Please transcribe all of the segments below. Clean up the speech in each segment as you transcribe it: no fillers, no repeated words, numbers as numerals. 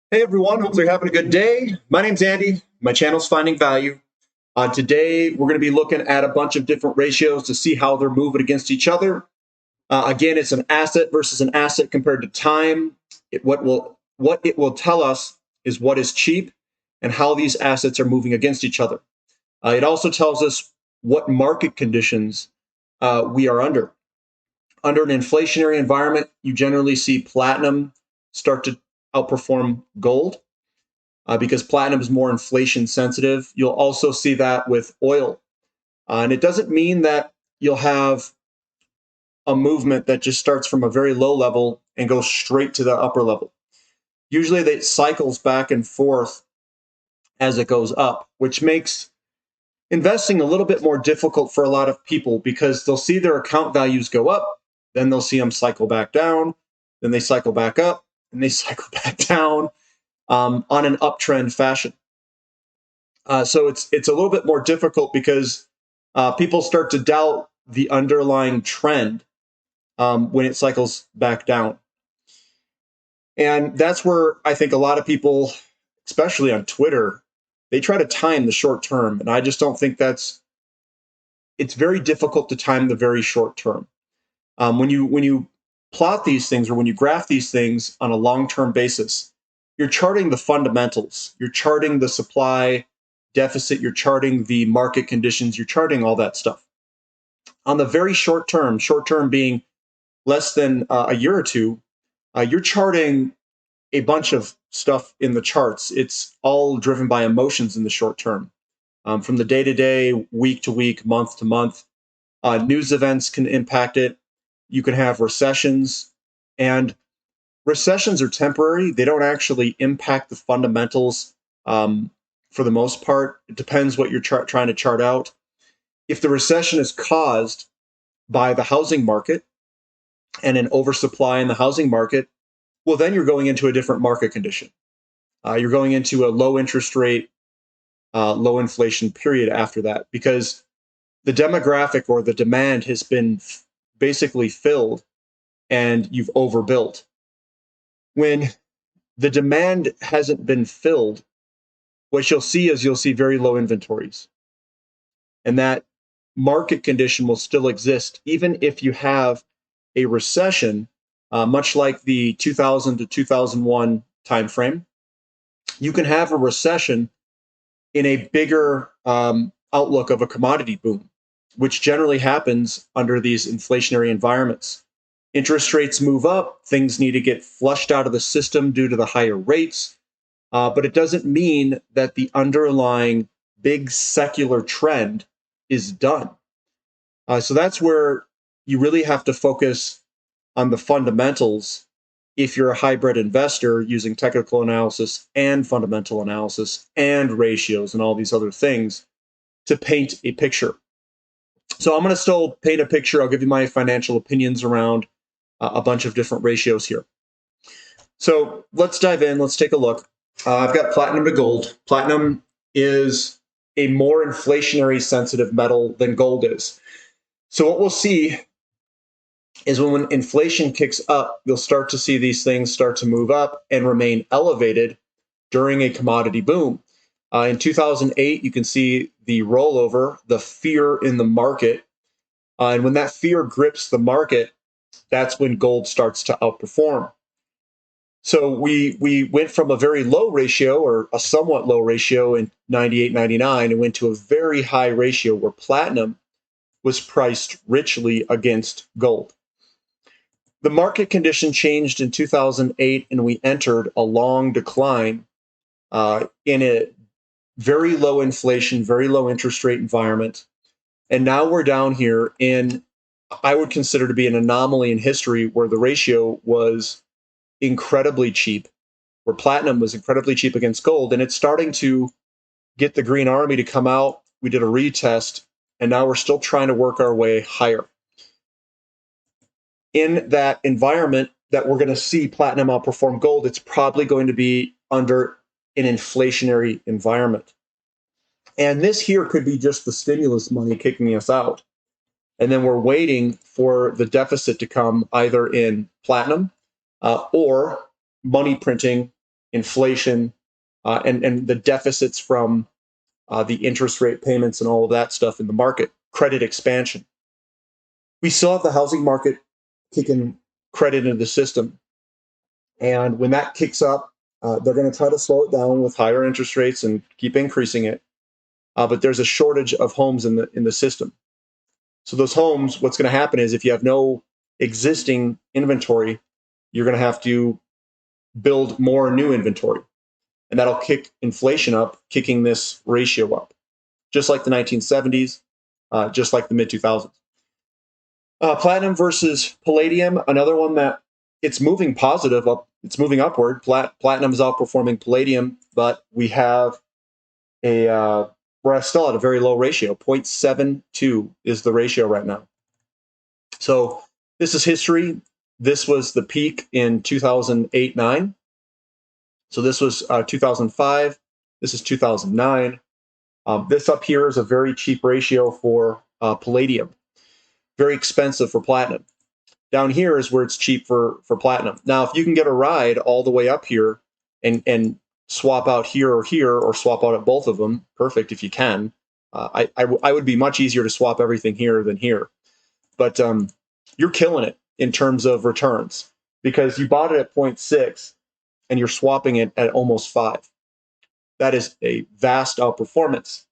Hey everyone, hopefully you're having a good day. My name's Andy. My channel's Finding Value. Today, we're going to be looking at a bunch of different ratios to see how they're moving against each other. Again, it's an asset versus an asset compared to time. What it will tell us is what is cheap and how these assets are moving against each other. It also tells us what market conditions we are under. Under an inflationary environment, you generally see platinum start to outperform gold because platinum is more inflation sensitive. You'll also see that with oil. And it doesn't mean that you'll have a movement that just starts from a very low level and goes straight to the upper level. Usually it cycles back and forth as it goes up, which makes investing a little bit more difficult for a lot of people because they'll see their account values go up, then they'll see them cycle back down, then they cycle back up, and they cycle back down on an uptrend fashion. So it's a little bit more difficult because people start to doubt the underlying trend when it cycles back down. And that's where I think a lot of people, especially on Twitter, they try to time the short term. And I just don't think it's very difficult to time the very short term. When you plot these things or when you graph these things on a long-term basis, you're charting the fundamentals, you're charting the supply deficit, you're charting the market conditions, you're charting all that stuff. On the very short term being less than a year or two, you're charting a bunch of stuff in the charts. It's all driven by emotions in the short term. From the day to day, week to week, month to month, news events can impact it. You can have recessions, and recessions are temporary. They don't actually impact the fundamentals for the most part. It depends what you're trying to chart out. If the recession is caused by the housing market and an oversupply in the housing market, well, then you're going into a different market condition. You're going into a low interest rate, low inflation period after that because the demographic or the demand has been basically filled and you've overbuilt. When the demand hasn't been filled, what you'll see is you'll see very low inventories. And that market condition will still exist even if you have a recession, much like the 2000 to 2001 timeframe. You can have a recession in a bigger outlook of a commodity boom, which generally happens under these inflationary environments. Interest rates move up, things need to get flushed out of the system due to the higher rates, but it doesn't mean that the underlying big secular trend is done. So that's where you really have to focus on the fundamentals if you're a hybrid investor using technical analysis and fundamental analysis and ratios and all these other things to paint a picture. So I'm going to still paint a picture. I'll give you my financial opinions around a bunch of different ratios here. So let's dive in. Let's take a look. I've got platinum to gold. Platinum is a more inflationary sensitive metal than gold is. So what we'll see is when inflation kicks up, you'll start to see these things start to move up and remain elevated during a commodity boom. In 2008, you can see the rollover, the fear in the market. And when that fear grips the market, that's when gold starts to outperform. So we went from a very low ratio or a somewhat low ratio in 98, 99 and went to a very high ratio where platinum was priced richly against gold. The market condition changed in 2008 and we entered a long decline in a very low inflation, very low interest rate environment. And now we're down here in, I would consider to be an anomaly in history where the ratio was incredibly cheap, where platinum was incredibly cheap against gold. And it's starting to get the green army to come out. We did a retest, and now we're still trying to work our way higher. In that environment that we're going to see platinum outperform gold, it's probably going to be under an inflationary environment. And this here could be just the stimulus money kicking us out. And then we're waiting for the deficit to come either in platinum or money printing inflation, and the deficits from the interest rate payments and all of that stuff in the market, credit expansion. We still have the housing market kicking credit into the system. And when that kicks up, they're going to try to slow it down with higher interest rates and keep increasing it. But there's a shortage of homes in the system. So those homes, what's going to happen is if you have no existing inventory, you're going to have to build more new inventory. And that'll kick inflation up, kicking this ratio up, just like the 1970s, just like the mid 2000s. Platinum versus palladium, another one that it's moving positive up, it's moving upward. Platinum is outperforming palladium, but we have we're still at a very low ratio. 0.72 is the ratio right now. So this is history. This was the peak in 2008-9. So this was 2005. This is 2009. This up here is a very cheap ratio for palladium. Very expensive for platinum. Down here is where it's cheap for platinum. Now, if you can get a ride all the way up here and swap out here, or swap out at both of them, perfect if you can. I would be much easier to swap everything here than here. But you're killing it in terms of returns because you bought it at 0.6 and you're swapping it at almost 5. That is a vast outperformance.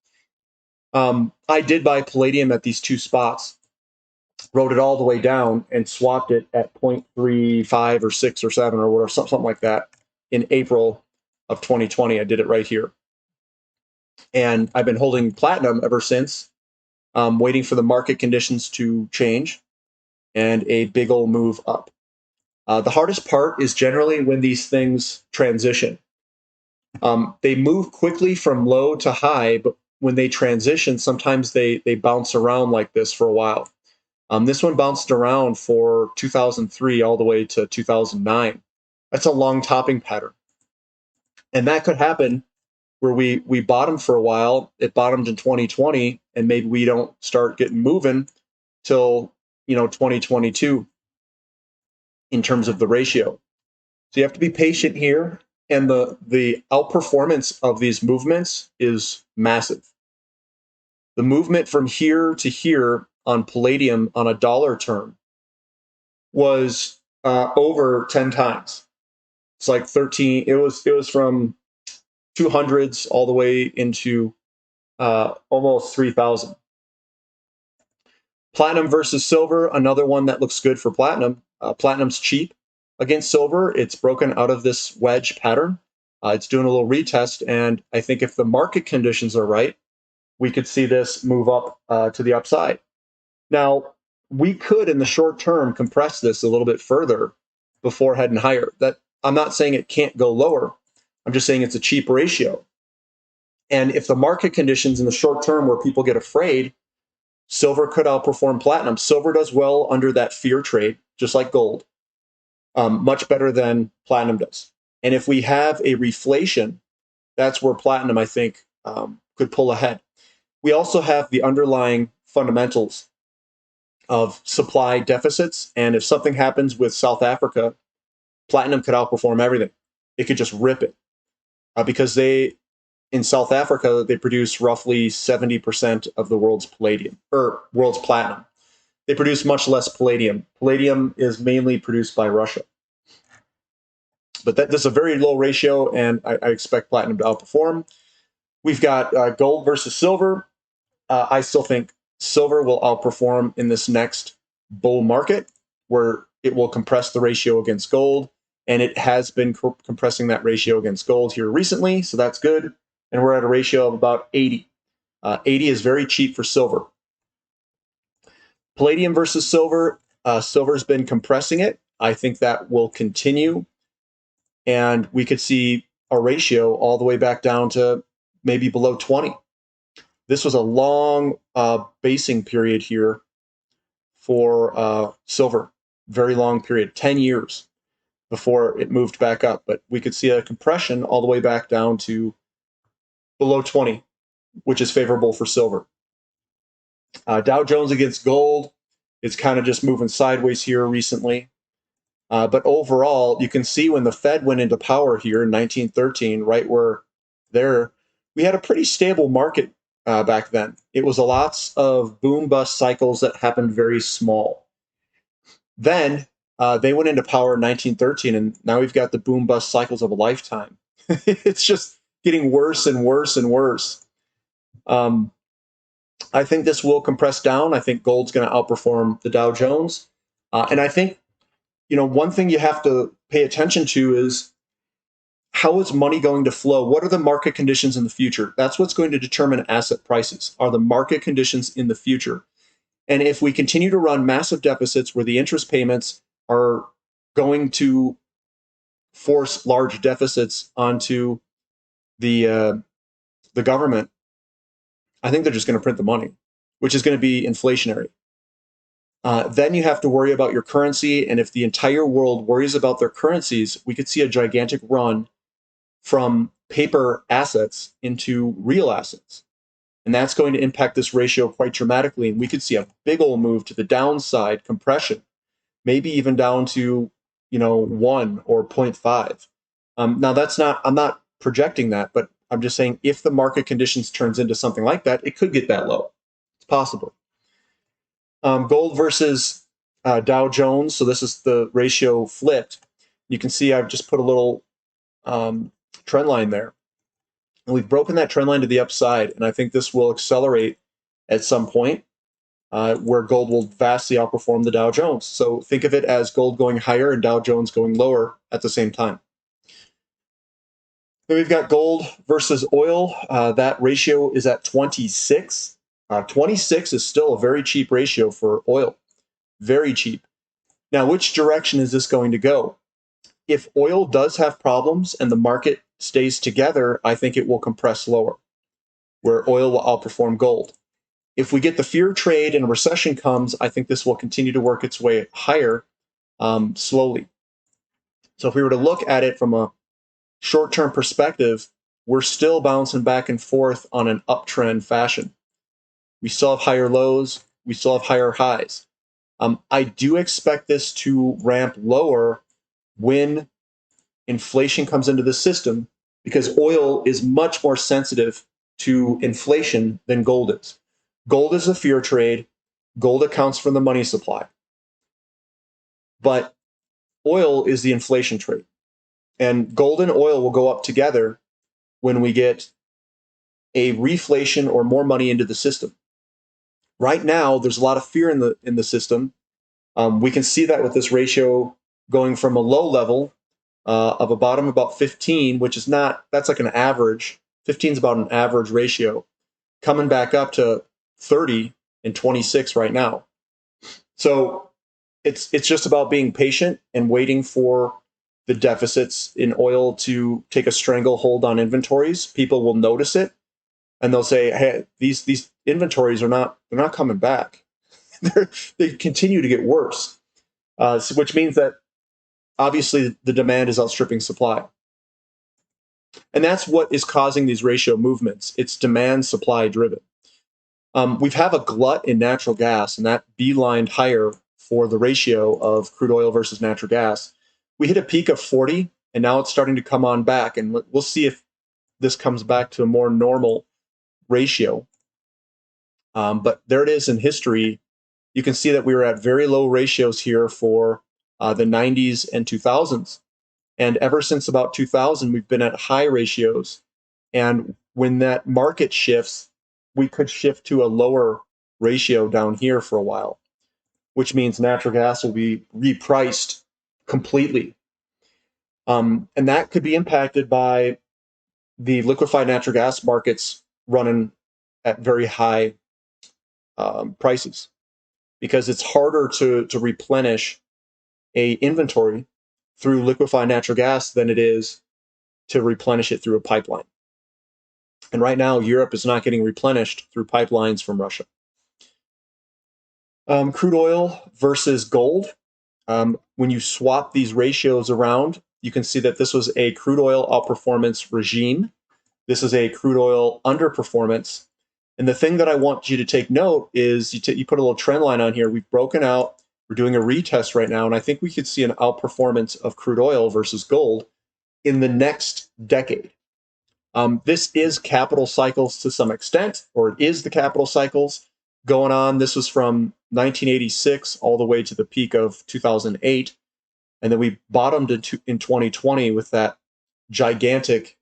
I did buy palladium at these two spots, wrote it all the way down and swapped it at 0.35 or 6 or 7 or whatever, something like that in April of 2020. I did it right here. And I've been holding platinum ever since, waiting for the market conditions to change and a big old move up. The hardest part is generally when these things transition. They move quickly from low to high, but when they transition, sometimes they bounce around like this for a while. This one bounced around for 2003 all the way to 2009. That's a long topping pattern. And that could happen where we bottomed for a while. It bottomed in 2020, and maybe we don't start getting moving till 2022 in terms of the ratio. So you have to be patient here, and the outperformance of these movements is massive. The movement from here to here on palladium on a dollar term was over 10 times. It's like 13. It was from 200s all the way into almost 3,000. Platinum versus silver, another one that looks good for platinum. Platinum's cheap against silver. It's broken out of this wedge pattern. It's doing a little retest, and I think if the market conditions are right, we could see this move up to the upside. Now, we could, in the short term, compress this a little bit further before heading higher. That I'm not saying it can't go lower. I'm just saying it's a cheap ratio. And if the market conditions in the short term where people get afraid, silver could outperform platinum. Silver does well under that fear trade, just like gold, much better than platinum does. And if we have a reflation, that's where platinum, I think, could pull ahead. We also have the underlying fundamentals of supply deficits. And if something happens with South Africa, platinum could outperform everything. It could just rip it because in South Africa, they produce roughly 70% of the world's palladium or world's platinum. They produce much less palladium. Palladium is mainly produced by Russia. But this is a very low ratio, and I expect platinum to outperform. We've got gold versus silver. I still think silver will outperform in this next bull market, where it will compress the ratio against gold. And it has been compressing that ratio against gold here recently, so that's good. And we're at a ratio of about 80. 80 is very cheap for silver. Palladium versus silver. Silver's been compressing it. I think that will continue. And we could see a ratio all the way back down to maybe below 20. This was a long basing period here for silver. Very long period, 10 years before it moved back up. But we could see a compression all the way back down to below 20, which is favorable for silver. Dow Jones against gold. It's kind of just moving sideways here recently. But overall, you can see when the Fed went into power here in 1913, right where there, we had a pretty stable market back then. It was a lots of boom bust cycles that happened very small. Then they went into power in 1913, and now we've got the boom bust cycles of a lifetime. It's just getting worse and worse and worse. Um, I think this will compress down. I think gold's going to outperform the Dow Jones. And I think, one thing you have to pay attention to is how is money going to flow? What are the market conditions in the future? That's what's going to determine asset prices, are the market conditions in the future. And if we continue to run massive deficits where the interest payments are going to force large deficits onto the government, I think they're just going to print the money, which is going to be inflationary. Then you have to worry about your currency. And if the entire world worries about their currencies, we could see a gigantic run from paper assets into real assets. And that's going to impact this ratio quite dramatically. And we could see a big old move to the downside, compression, maybe even down to, 1 or 0.5. Now, I'm not projecting that, but I'm just saying if the market conditions turns into something like that, it could get that low. It's possible. Gold versus Dow Jones. So this is the ratio flipped. You can see I've just put a little trend line there. And we've broken that trend line to the upside. And I think this will accelerate at some point where gold will vastly outperform the Dow Jones. So think of it as gold going higher and Dow Jones going lower at the same time. Then we've got gold versus oil. That ratio is at 26. 26 is still a very cheap ratio for oil. Very cheap. Now, which direction is this going to go? If oil does have problems and the market stays together, I think it will compress lower, where oil will outperform gold. If we get the fear trade and a recession comes, I think this will continue to work its way higher slowly. So if we were to look at it from a short-term perspective, we're still bouncing back and forth on an uptrend fashion. We still have higher lows. We still have higher highs. I do expect this to ramp lower when inflation comes into the system, because oil is much more sensitive to inflation than gold is. Gold is a fear trade. Gold accounts for the money supply. But oil is the inflation trade. And gold and oil will go up together when we get a reflation or more money into the system. Right now, there's a lot of fear in the system. We can see that with this ratio going from a low level of a bottom about 15, which is that's like an average. 15 is about an average ratio, coming back up to 30 and 26 right now. So it's just about being patient and waiting for the deficits in oil to take a stranglehold on inventories. People will notice it, and they'll say, "Hey, these inventories they're not coming back. They continue to get worse," which means that obviously the demand is outstripping supply, and that's what is causing these ratio movements. It's demand supply driven. We have a glut in natural gas, and that beelined higher for the ratio of crude oil versus natural gas. We hit a peak of 40, and now it's starting to come on back, and we'll see if this comes back to a more normal ratio. But there it is in history. You can see that we were at very low ratios here for the 90s and 2000s. And ever since about 2000, we've been at high ratios. And when that market shifts, we could shift to a lower ratio down here for a while, which means natural gas will be repriced completely. And that could be impacted by the liquefied natural gas markets running at very high prices, because it's harder to replenish a inventory through liquefied natural gas than it is to replenish it through a pipeline. And right now, Europe is not getting replenished through pipelines from Russia. Crude oil versus gold. When you swap these ratios around, you can see that this was a crude oil outperformance regime. This is a crude oil underperformance. And the thing that I want you to take note is you put a little trend line on here. We've broken out We're doing a retest right now, and I think we could see an outperformance of crude oil versus gold in the next decade. This is capital cycles to some extent, or it is the capital cycles going on. This was from 1986 all the way to the peak of 2008. And then we bottomed in 2020 with that gigantic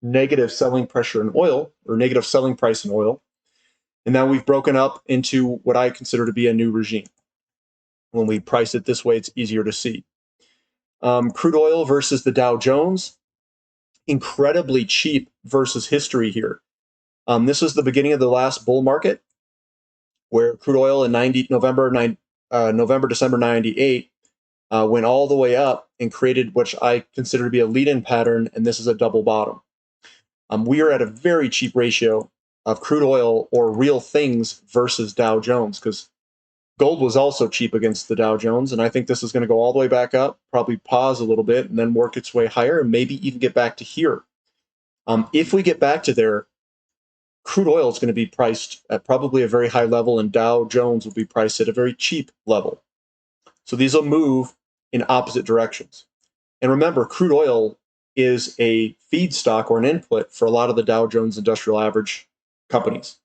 negative selling pressure in oil, or negative selling price in oil. And now we've broken up into what I consider to be a new regime. When we price it this way, it's easier to see. Crude oil versus the Dow Jones, incredibly cheap versus history here. This was the beginning of the last bull market, where crude oil in November, December 98 went all the way up and created what I consider to be a lead-in pattern, and this is a double bottom. We are at a very cheap ratio of crude oil or real things versus Dow Jones, because gold was also cheap against the Dow Jones, and I think this is going to go all the way back up, probably pause a little bit, and then work its way higher, and maybe even get back to here. If we get back to there, crude oil is going to be priced at probably a very high level, and Dow Jones will be priced at a very cheap level. So these will move in opposite directions. And remember, crude oil is a feedstock or an input for a lot of the Dow Jones Industrial Average companies.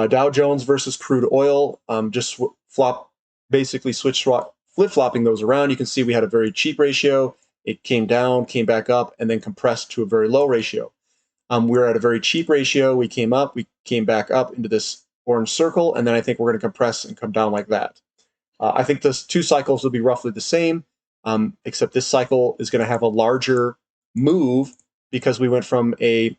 Dow Jones versus crude oil, just flip-flopping those around. You can see we had a very cheap ratio. It came down, came back up, and then compressed to a very low ratio. We're at a very cheap ratio. We came up, we came back up into this orange circle, and then I think we're going to compress and come down like that. I think those two cycles will be roughly the same, except this cycle is going to have a larger move because we went from a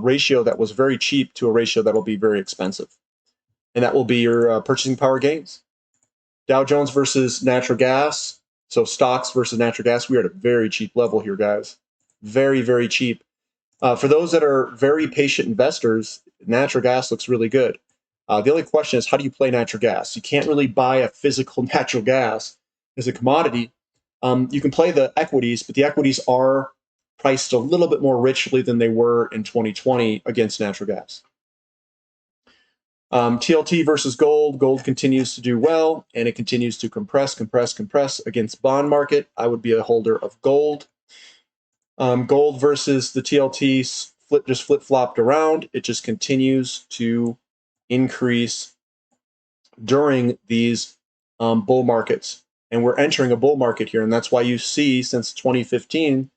ratio that was very cheap to a ratio that will be very expensive. And that will be your purchasing power gains. Dow Jones versus natural gas. So stocks versus natural gas. We are at a very cheap level here, guys. Very, very cheap. For those that are very patient investors, natural gas looks really good. The only question is, how do you play natural gas? You can't really buy a physical natural gas as a commodity. You can play the equities, but the equities are priced a little bit more richly than they were in 2020 against natural gas. TLT versus gold. Gold continues to do well, and it continues to compress against bond market. I would be a holder of gold. Gold versus the TLT just flip-flopped around. It just continues to increase during these bull markets. And we're entering a bull market here, and that's why you see since 2015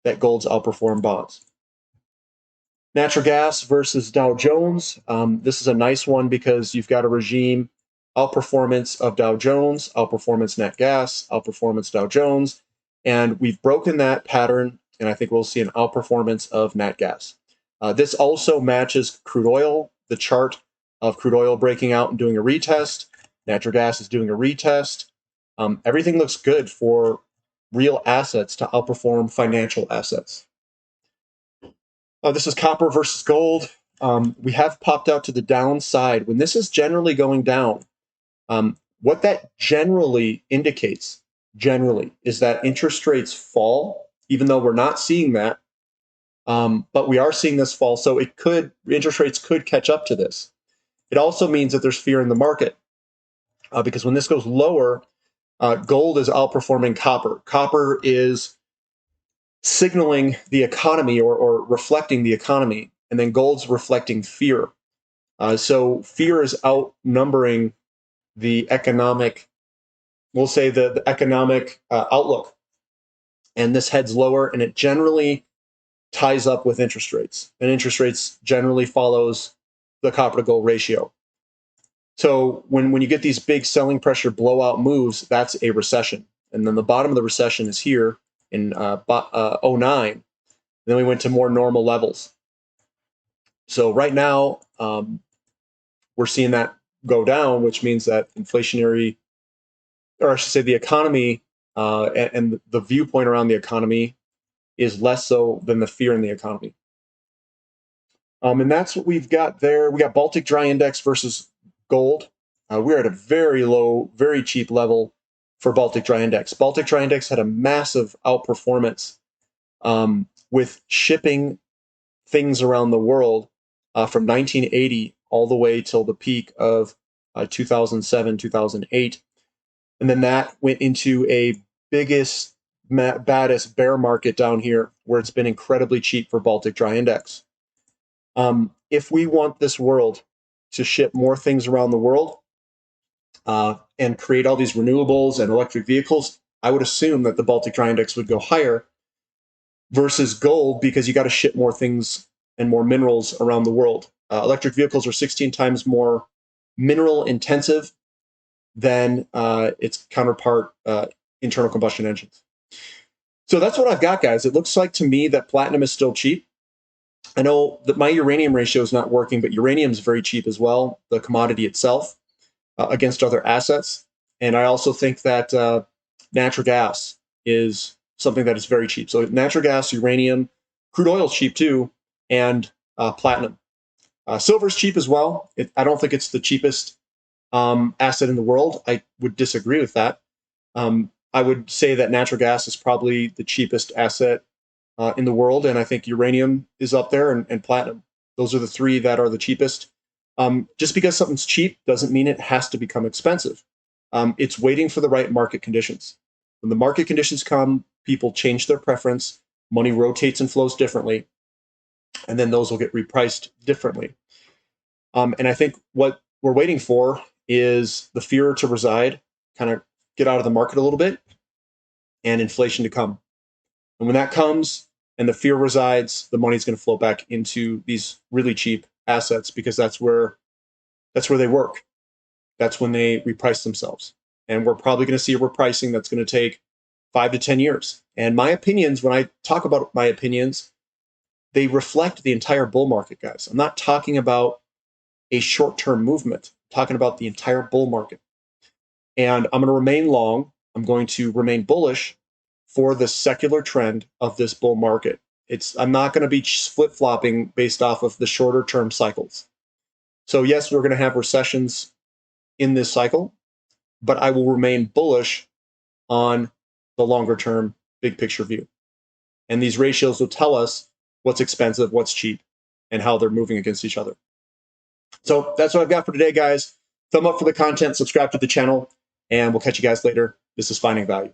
that gold's outperformed bonds. Natural gas versus Dow Jones. This is a nice one because you've got a regime outperformance of Dow Jones, outperformance nat gas, outperformance Dow Jones, and we've broken that pattern, and I think we'll see an outperformance of nat gas. This also matches crude oil, the chart of crude oil breaking out and doing a retest. Natural gas is doing a retest. Everything looks good for real assets to outperform financial assets. This is copper versus gold. We have popped out to the downside. When this is generally going down, what that generally indicates, is that interest rates fall, even though we're not seeing that. But we are seeing this fall, so interest rates could catch up to this. It also means that there's fear in the market, because when this goes lower, gold is outperforming copper. Copper is signaling the economy or reflecting the economy, and then gold's reflecting fear. So fear is outnumbering the economic, we'll say the economic outlook. And this heads lower, and it generally ties up with interest rates. And interest rates generally follows the copper to gold ratio. So when you get these big selling pressure blowout moves, that's a recession. And then the bottom of the recession is here in 09. Then we went to more normal levels. So right now, we're seeing that go down, which means that inflationary, or I should say the economy and the viewpoint around the economy is less so than the fear in the economy. And that's what we've got there. We got Baltic Dry Index versus gold. We're at a very low, very cheap level for Baltic Dry Index. Baltic Dry Index had a massive outperformance with shipping things around the world from 1980 all the way till the peak of 2007, 2008. And then that went into a biggest, baddest bear market down here where it's been incredibly cheap for Baltic Dry Index. If we want this world to ship more things around the world and create all these renewables and electric vehicles, I would assume that the Baltic Dry Index would go higher versus gold because you got to ship more things and more minerals around the world. Electric vehicles are 16 times more mineral intensive than its counterpart internal combustion engines. So that's what I've got, guys. It looks like to me that platinum is still cheap. I know that my uranium ratio is not working, but uranium is very cheap as well, the commodity itself, against other assets. And I also think that natural gas is something that is very cheap. So natural gas, uranium, crude oil is cheap too, and platinum. Silver is cheap as well. I don't think it's the cheapest asset in the world. I would disagree with that. I would say that natural gas is probably the cheapest asset in the world, and I think uranium is up there and platinum. Those are the three that are the cheapest. Just because something's cheap doesn't mean it has to become expensive. It's waiting for the right market conditions. When the market conditions come, people change their preference, money rotates and flows differently, and then those will get repriced differently. And I think what we're waiting for is the fear to reside, kind of get out of the market a little bit, and inflation to come. And when that comes and the fear resides, the money's going to flow back into these really cheap assets because that's where they work. That's when they reprice themselves. And we're probably going to see a repricing that's going to take 5 to 10 years. And my opinions, when I talk about my opinions, they reflect the entire bull market, guys. I'm not talking about a short-term movement. I'm talking about the entire bull market. And I'm going to remain long. I'm going to remain bullish for the secular trend of this bull market. I'm not going to be flip-flopping based off of the shorter-term cycles. So yes, we're going to have recessions in this cycle, but I will remain bullish on the longer-term big picture view. And these ratios will tell us what's expensive, what's cheap, and how they're moving against each other. So that's what I've got for today, guys. Thumb up for the content, subscribe to the channel, and we'll catch you guys later. This is Finding Value.